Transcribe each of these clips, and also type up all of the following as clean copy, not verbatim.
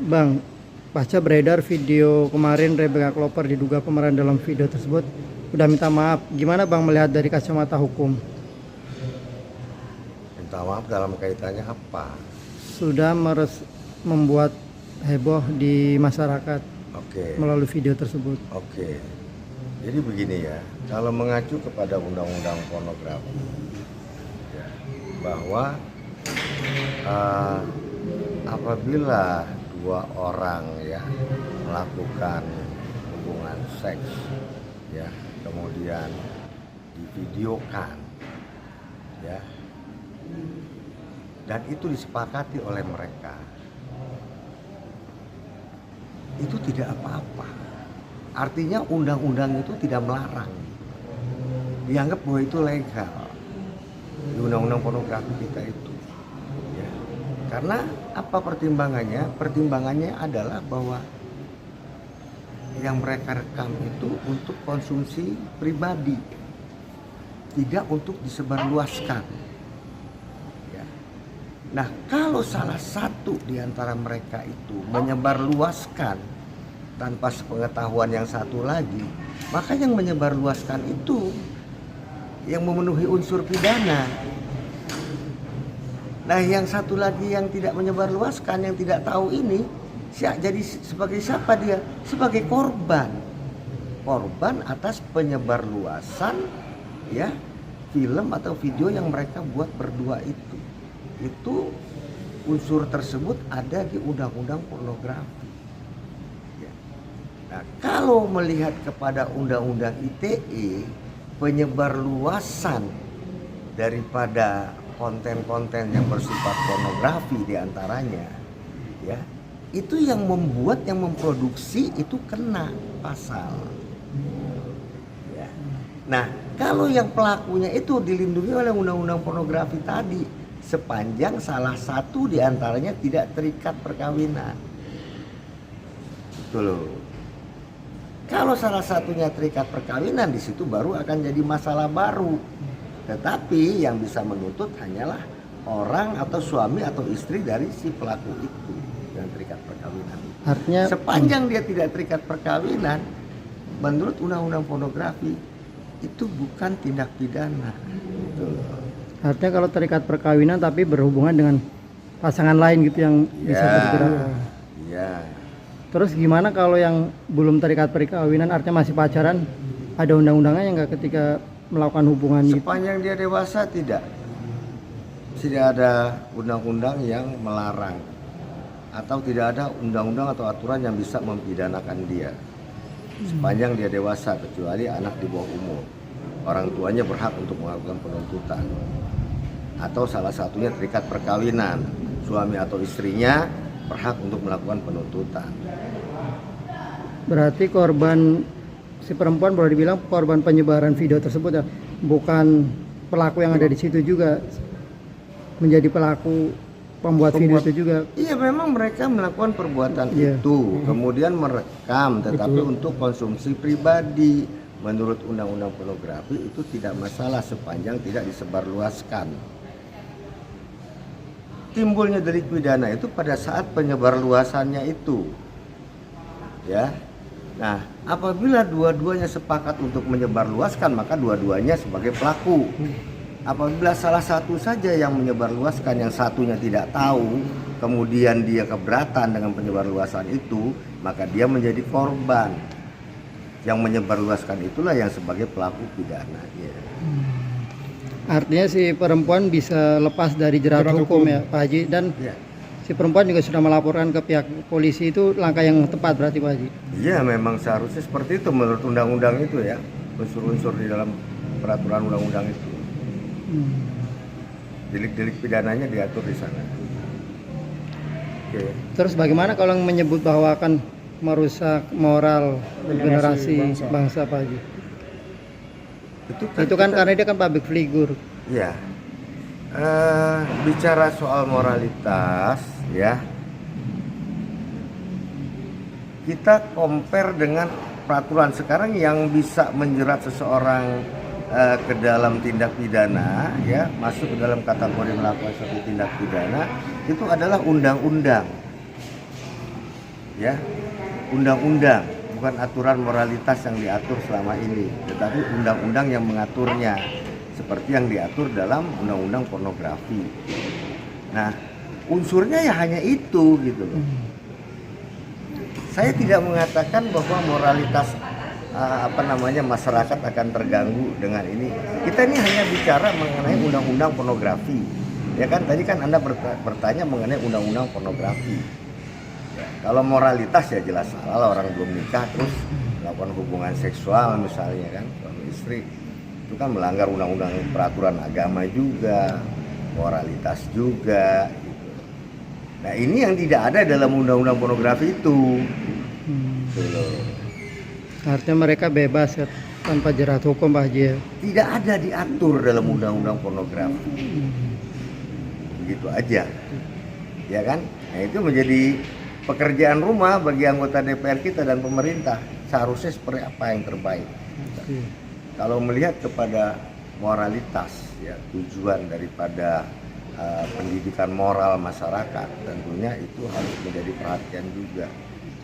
Bang, pasca beredar video kemarin Rebecca Kloper diduga pemeran dalam video tersebut udah minta maaf. Gimana Bang melihat dari kacamata hukum? Minta maaf dalam kaitannya apa? Sudah membuat heboh di masyarakat Oke, melalui video tersebut. oke. Jadi begini ya, kalau mengacu kepada undang-undang pornografi, ya, bahwa apabila dua orang ya melakukan hubungan seks, ya, kemudian divideokan, ya, dan itu disepakati oleh mereka, itu tidak apa-apa. Artinya undang-undang itu tidak melarang, dianggap bahwa itu legal di undang-undang pornografi kita itu, ya. Karena apa pertimbangannya? Pertimbangannya adalah bahwa yang mereka rekam itu untuk konsumsi pribadi, tidak untuk disebarluaskan, ya. Nah, kalau salah satu di antara mereka itu menyebarluaskan tanpa sepengetahuan yang satu lagi, maka yang menyebarluaskan itu yang memenuhi unsur pidana. Nah, yang satu lagi yang tidak menyebarluaskan, yang tidak tahu ini, jadi sebagai siapa dia? Sebagai korban. Korban atas penyebarluasan ya film atau video yang mereka buat berdua itu. Itu unsur tersebut ada di undang-undang pornografi. Nah, kalau melihat kepada undang-undang ITE, penyebarluasan daripada konten-konten yang bersifat pornografi diantaranya, ya, itu yang membuat, yang memproduksi itu kena pasal. Ya. Nah, kalau yang pelakunya itu dilindungi oleh undang-undang pornografi tadi, sepanjang salah satu diantaranya tidak terikat perkawinan. Itu loh. Kalau salah satunya terikat perkawinan, di situ baru akan jadi masalah baru. Tetapi yang bisa menuntut hanyalah orang atau suami atau istri dari si pelaku itu yang terikat perkawinan. Artinya sepanjang dia tidak terikat perkawinan, menurut undang-undang pornografi itu bukan tindak pidana. Gitu. Artinya kalau terikat perkawinan tapi berhubungan dengan pasangan lain gitu yang bisa bergerak. Iya. Terus gimana kalau yang belum terikat perkawinan, artinya masih pacaran, ada undang-undangnya nggak ketika melakukan hubungan itu? Sepanjang dia dewasa tidak ada undang-undang yang melarang, atau tidak ada undang-undang atau aturan yang bisa mempidanakan dia. Sepanjang dia dewasa, kecuali anak di bawah umur, orang tuanya berhak untuk melakukan penuntutan, atau salah satunya terikat perkawinan, suami atau istrinya berhak untuk melakukan penuntutan. Berarti korban, si perempuan boleh dibilang korban penyebaran video tersebut ya, bukan pelaku yang ada di situ juga, menjadi pelaku pembuat video itu juga. Iya, memang mereka melakukan perbuatan itu, kemudian merekam, tetapi untuk konsumsi pribadi. Menurut undang-undang pornografi itu tidak masalah sepanjang tidak disebarluaskan. Timbulnya delik pidana itu pada saat penyebarluasannya itu, ya. Nah, apabila dua-duanya sepakat untuk menyebarluaskan, maka dua-duanya sebagai pelaku. Apabila salah satu saja yang menyebarluaskan, yang satunya tidak tahu, kemudian dia keberatan dengan penyebarluasan itu, maka dia menjadi korban. Yang menyebarluaskan itulah yang sebagai pelaku pidana. Ya. Artinya si perempuan bisa lepas dari jerat hukum ya Pak Haji, dan si perempuan juga sudah melaporkan ke pihak polisi, itu langkah yang tepat berarti Pak Haji? Iya, memang seharusnya seperti itu menurut undang-undang itu ya, unsur-unsur di dalam peraturan undang-undang itu. Delik-delik pidananya diatur di sana. Oke. Terus bagaimana kalau yang menyebut bahwa akan merusak moral generasi bangsa Pak Haji? Itu kan karena dia kan public figure. Ya, bicara soal moralitas, ya, kita compare dengan peraturan sekarang yang bisa menjerat seseorang ke dalam tindak pidana, ya, masuk ke dalam kategori melakukan suatu tindak pidana, itu adalah undang-undang. ya undang-undang, bukan aturan moralitas yang diatur selama ini, tetapi undang-undang yang mengaturnya seperti yang diatur dalam undang-undang pornografi. Nah, unsurnya ya hanya itu gitu loh. Saya tidak mengatakan bahwa moralitas masyarakat akan terganggu dengan ini. Kita ini hanya bicara mengenai undang-undang pornografi. Ya kan tadi kan Anda bertanya mengenai undang-undang pornografi. Ya, kalau moralitas ya jelas salah, orang belum nikah terus melakukan hubungan seksual misalnya kan suami istri. Itu kan melanggar undang-undang peraturan agama juga, moralitas juga gitu. Nah, ini yang tidak ada dalam undang-undang pornografi itu. Artinya mereka bebas ya, tanpa jerat hukum Pak Haji ya? Tidak ada diatur dalam undang-undang pornografi. Begitu aja. Ya kan? Nah, itu menjadi pekerjaan rumah bagi anggota DPR kita dan pemerintah. Seharusnya seperti apa yang terbaik. Kalau melihat kepada moralitas, ya tujuan daripada pendidikan moral masyarakat, tentunya itu harus menjadi perhatian juga.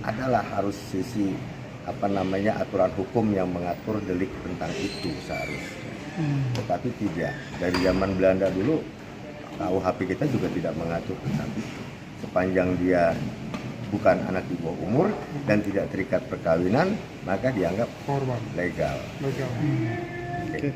Adalah harus sisi aturan hukum yang mengatur delik tentang itu seharusnya. Tetapi tidak. Dari zaman Belanda dulu KUHP kita juga tidak mengatur tentang itu. Sepanjang dia bukan anak di bawah umur dan tidak terikat perkawinan, maka dianggap korban legal. legal. Oke.